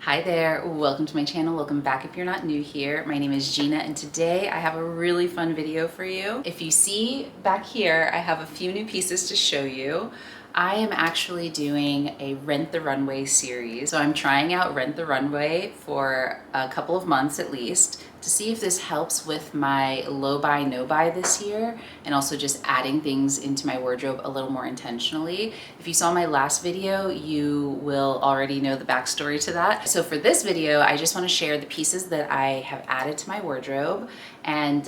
Hi there, welcome to my channel. Welcome back if you're not new here. My name is Gina and today I have a really fun video for you. If you see back here, I have a few new pieces to show you. I am actually doing a Rent the Runway series. So I'm trying out Rent the Runway for a couple of months at least to see if this helps with my low buy, no buy this year, and also just adding things into my wardrobe a little more intentionally. If you saw my last video, you will already know the backstory to that. So for this video, I just want to share the pieces that I have added to my wardrobe and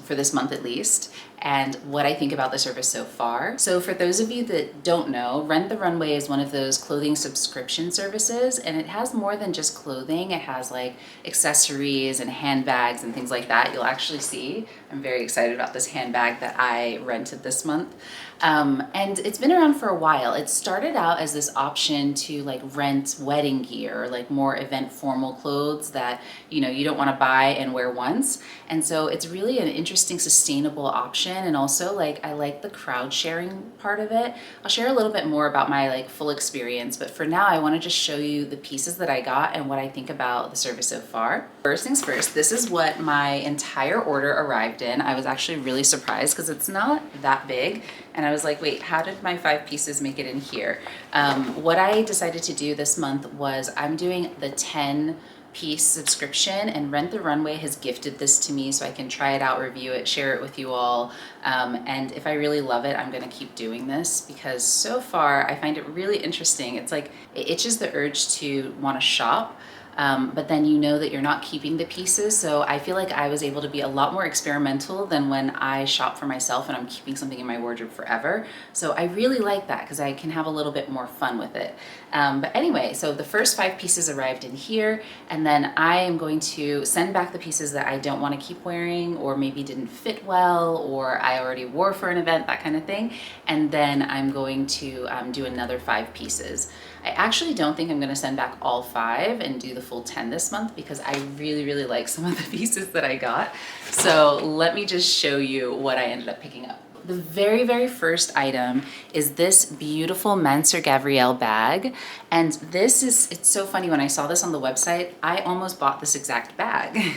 for this month at least, and what I think about the service so far. So for those of you that don't know, Rent the Runway is one of those clothing subscription services, and it has more than just clothing. It has like accessories and handbags and things like that. You'll actually see, I'm very excited about this handbag that I rented this month. And it's been around for a while. It started out as this option to like rent wedding gear, or like more event formal clothes that, you know, you don't want to buy and wear once. And so it's really an interesting, sustainable option. And also like, I like the crowd sharing part of it. I'll share a little bit more about my like full experience, but for now I want to just show you the pieces that I got and what I think about the service so far. First things first, this is what my entire order arrived in. I was actually really surprised because it's not that big. And I was like, wait, how did my 5 pieces make it in here? What I decided to do this month was I'm doing the 10-piece subscription, and Rent the Runway has gifted this to me so I can try it out, review it, share it with you all. And if I really love it, I'm gonna keep doing this because so far I find it really interesting. It's like, it itches the urge to wanna shop. But then you know that you're not keeping the pieces. So I feel like I was able to be a lot more experimental than when I shop for myself and I'm keeping something in my wardrobe forever. So I really like that because I can have a little bit more fun with it. But anyway, so the first 5 pieces arrived in here, and then I am going to send back the pieces that I don't want to keep wearing or maybe didn't fit well or I already wore for an event, that kind of thing. And then I'm going to do another 5 pieces. I actually don't think I'm going to send back all 5 and do the full 10 this month because I really like some of the pieces that I got. So let me just show you what I ended up picking up. The very first item is this beautiful Mansur Gavriel bag. And this is, it's so funny, when I saw this on the website, I almost bought this exact bag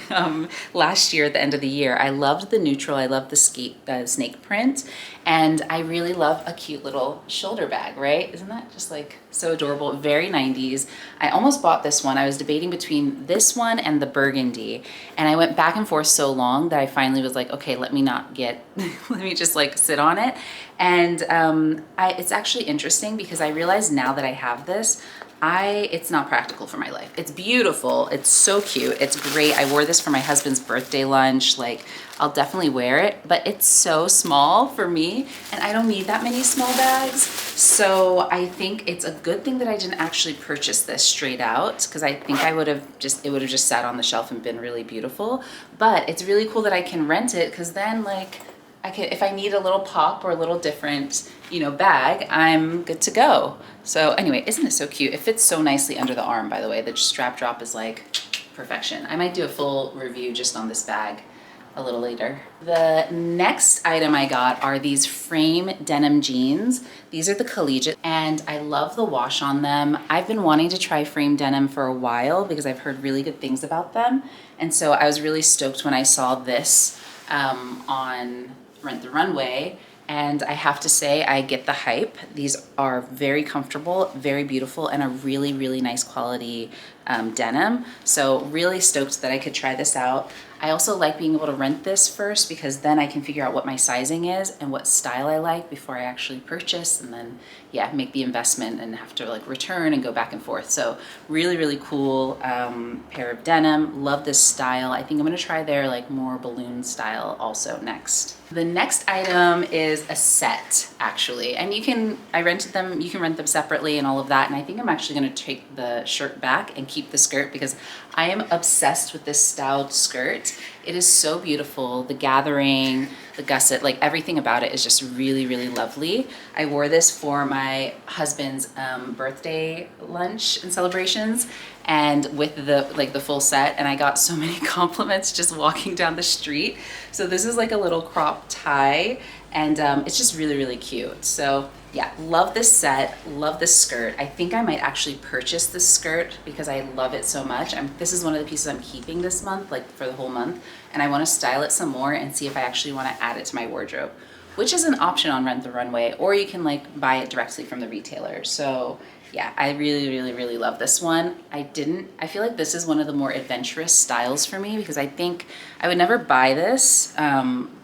last year at the end of the year. I loved the neutral, I loved the snake print, and I really love a cute little shoulder bag, right? Isn't that just like so adorable? Very 90s. I almost bought this one. I was debating between this one and the burgundy, and I went back and forth so long that I finally was like, okay, let me not get, let me just like sit on it. And it's actually interesting because I realize now that I have this, it's not practical for my life. It's beautiful, it's so cute, it's great. I wore this for my husband's birthday lunch. Like, I'll definitely wear it, but it's so small for me and I don't need that many small bags. So I think it's a good thing that I didn't actually purchase this straight out, because I think it would have just sat on the shelf and been really beautiful. But it's really cool that I can rent it, because then like if I need a little pop or a little different, you know, bag, I'm good to go. So anyway, isn't it so cute? It fits so nicely under the arm, by the way. The strap drop is like perfection. I might do a full review just on this bag a little later. The next item I got are these frame denim jeans. These are the collegiate, and I love the wash on them. I've been wanting to try frame denim for a while because I've heard really good things about them. And so I was really stoked when I saw this on Rent the Runway, and I have to say I get the hype. These are very comfortable, very beautiful, and a really nice quality denim. So really stoked that I could try this out. I also like being able to rent this first because then I can figure out what my sizing is and what style I like before I actually purchase, and then yeah, make the investment and have to like return and go back and forth. So really cool pair of denim. Love this style. I think I'm gonna try their like more balloon style also next. The next item is a set, actually, and you can rent them separately and all of that, and I think I'm actually gonna take the shirt back and keep the skirt because I am obsessed with this STAUD skirt. It is so beautiful. The gathering, the gusset, like everything about it is just really lovely. I wore this for my husband's birthday lunch and celebrations, and with the full set, and I got so many compliments just walking down the street. So this is like a little crop tie, and it's just really, really cute. So yeah, love this set, love this skirt. I think I might actually purchase this skirt because I love it so much. This is one of the pieces I'm keeping this month, like for the whole month, and I want to style it some more and see if I actually want to add it to my wardrobe, which is an option on Rent the Runway, or you can like buy it directly from the retailer. So yeah, I really, really, really love this one. I feel like this is one of the more adventurous styles for me because I think I would never buy this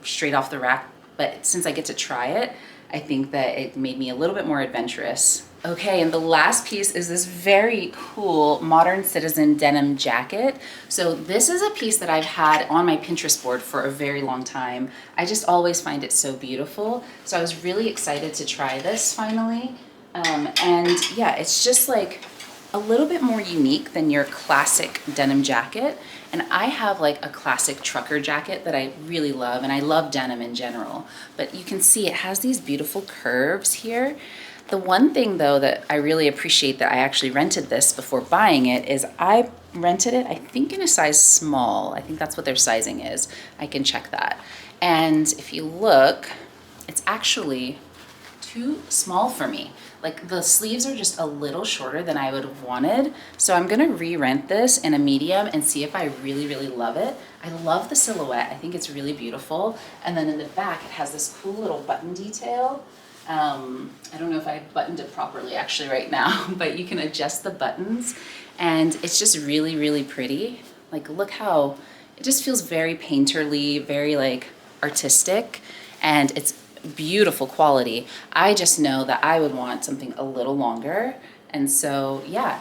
straight off the rack, but since I get to try it, I think that it made me a little bit more adventurous. Okay, and the last piece is this very cool Modern Citizen denim jacket. So this is a piece that I've had on my Pinterest board for a very long time. I just always find it so beautiful. So I was really excited to try this finally. And yeah, it's just like a little bit more unique than your classic denim jacket. And I have like a classic trucker jacket that I really love, and I love denim in general. But you can see it has these beautiful curves here. The one thing though that I really appreciate that I actually rented this before buying it is I rented it, I think in a size small. I think that's what their sizing is. I can check that. And if you look, it's actually too small for me. Like the sleeves are just a little shorter than I would have wanted. So I'm gonna re-rent this in a medium and see if I really, really love it. I love the silhouette. I think it's really beautiful. And then in the back, it has this cool little button detail. I don't know if I buttoned it properly actually right now, but you can adjust the buttons and it's just really, really pretty. Like look how, it just feels very painterly, very like artistic, and it's beautiful quality. I just know that I would want something a little longer. And so, yeah,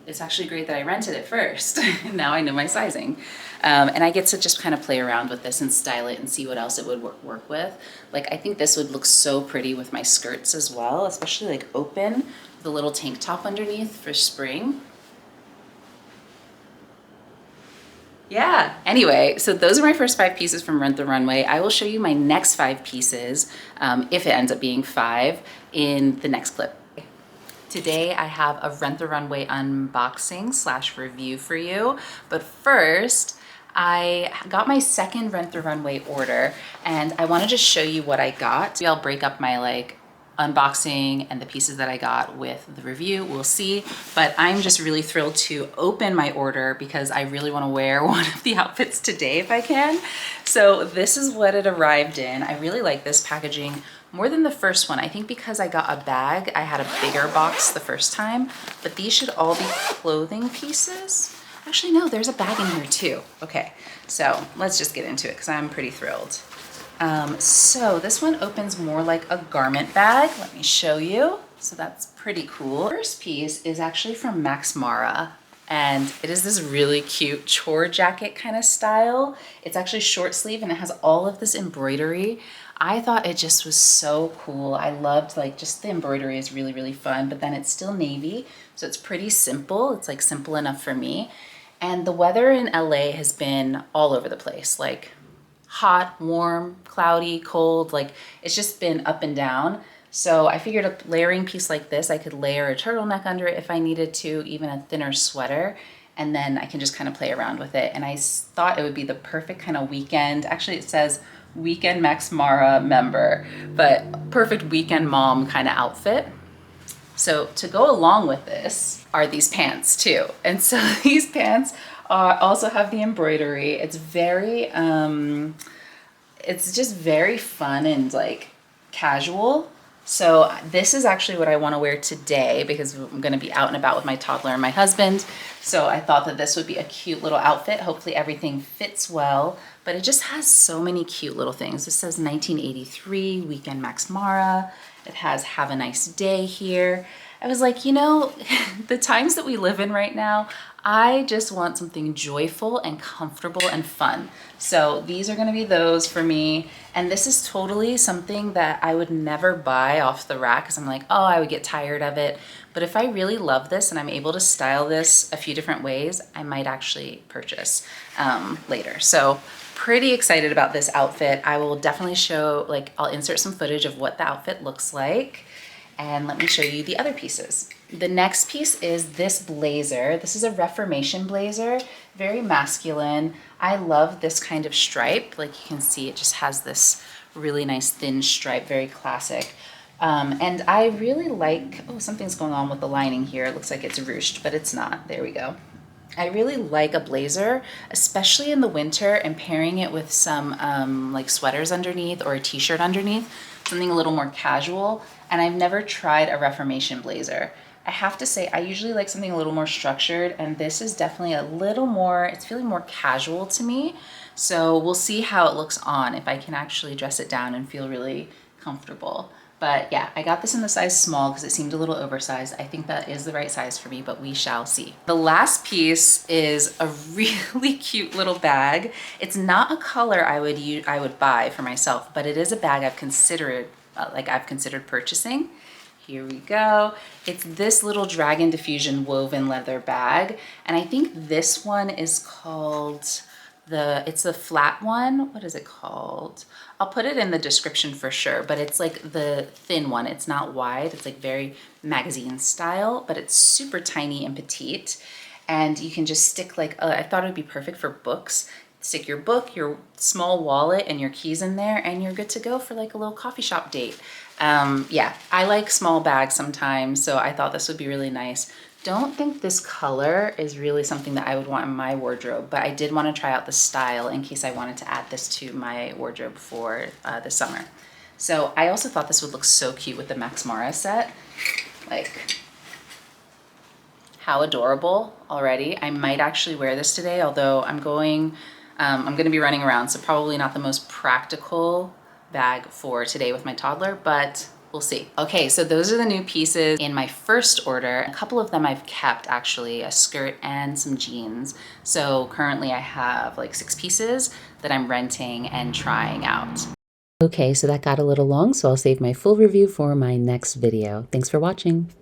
it's actually great that I rented it first. Now I know my sizing. And I get to just kind of play around with this and style it and see what else it would work with. Like, I think this would look so pretty with my skirts as well, especially like open with a little tank top underneath for spring. Yeah, anyway, so those are my first 5 pieces from Rent the Runway. I will show you my next 5 pieces, if it ends up being 5, in the next clip. Today I have a Rent the Runway unboxing / review for you, but first, I got my second Rent the Runway order, and I wanna just show you what I got. I'll break up my like unboxing and the pieces that I got with the review, we'll see. But I'm just really thrilled to open my order because I really want to wear one of the outfits today if I can. So this is what it arrived in. I really like this packaging more than the first one. I think because I got a bag, I had a bigger box the first time, but these should all be clothing pieces. Actually, no, there's a bag in here too. Okay, so let's just get into it because I'm pretty thrilled. So this one opens more like a garment bag. Let me show you. So that's pretty cool. First piece is actually from Max Mara, and it is this really cute chore jacket kind of style. It's actually short sleeve and it has all of this embroidery. I thought it just was so cool. I loved like just the embroidery is really, really fun, but then it's still navy. So it's pretty simple. It's like simple enough for me. And the weather in LA has been all over the place. Like hot, warm, cloudy, cold, like it's just been up and down. So I figured a layering piece like this, I could layer a turtleneck under it if I needed to, even a thinner sweater, and then I can just kind of play around with it. And I thought it would be the perfect kind of weekend. Actually, it says weekend Max Mara member, but perfect weekend mom kind of outfit. So to go along with this are these pants too. And so these pants also have the embroidery. It's very, it's just very fun and like casual. So this is actually what I want to wear today because I'm going to be out and about with my toddler and my husband. So I thought that this would be a cute little outfit. Hopefully everything fits well, but it just has so many cute little things. This says 1983 Weekend Max Mara. It has Have a Nice Day here. I was like, you know, the times that we live in right now, I just want something joyful and comfortable and fun. So these are gonna be those for me. And this is totally something that I would never buy off the rack because I'm like, oh, I would get tired of it. But if I really love this and I'm able to style this a few different ways, I might actually purchase later. So pretty excited about this outfit. I will definitely show, like, I'll insert some footage of what the outfit looks like. And let me show you the other pieces. The next piece is this blazer. This is a Reformation blazer, very masculine. I love this kind of stripe. Like you can see, it just has this really nice thin stripe, very classic. And I really like, oh, something's going on with the lining here. It looks like it's ruched, but it's not. There we go. I really like a blazer, especially in the winter, and pairing it with some like sweaters underneath or a t-shirt underneath, something a little more casual. And I've never tried a Reformation blazer. I have to say, I usually like something a little more structured, and this is definitely a little more, it's feeling more casual to me. So we'll see how it looks on, if I can actually dress it down and feel really comfortable. But yeah, I got this in the size small because it seemed a little oversized. I think that is the right size for me, but we shall see. The last piece is a really cute little bag. It's not a color I would buy for myself, but it is a bag I've considered purchasing. Here we go. It's this little Dragon Diffusion woven leather bag. And I think this one is called it's the flat one. What is it called? I'll put it in the description for sure, but it's like the thin one. It's not wide. It's like very magazine style, but it's super tiny and petite. And you can just stick like, I thought it would be perfect for books. Stick your book, your small wallet, and your keys in there, and you're good to go for like a little coffee shop date. Yeah, I like small bags sometimes, so I thought this would be really nice. Don't think this color is really something that I would want in my wardrobe, but I did want to try out the style in case I wanted to add this to my wardrobe for the summer. So I also thought this would look so cute with the Max Mara set. Like, how adorable already. I might actually wear this today, although I'm going to be running around, so probably not the most practical bag for today with my toddler, but we'll see. Okay, so those are the new pieces in my first order. A couple of them I've kept, actually, a skirt and some jeans. So currently I have like 6 pieces that I'm renting and trying out. Okay, so that got a little long, so I'll save my full review for my next video. Thanks for watching.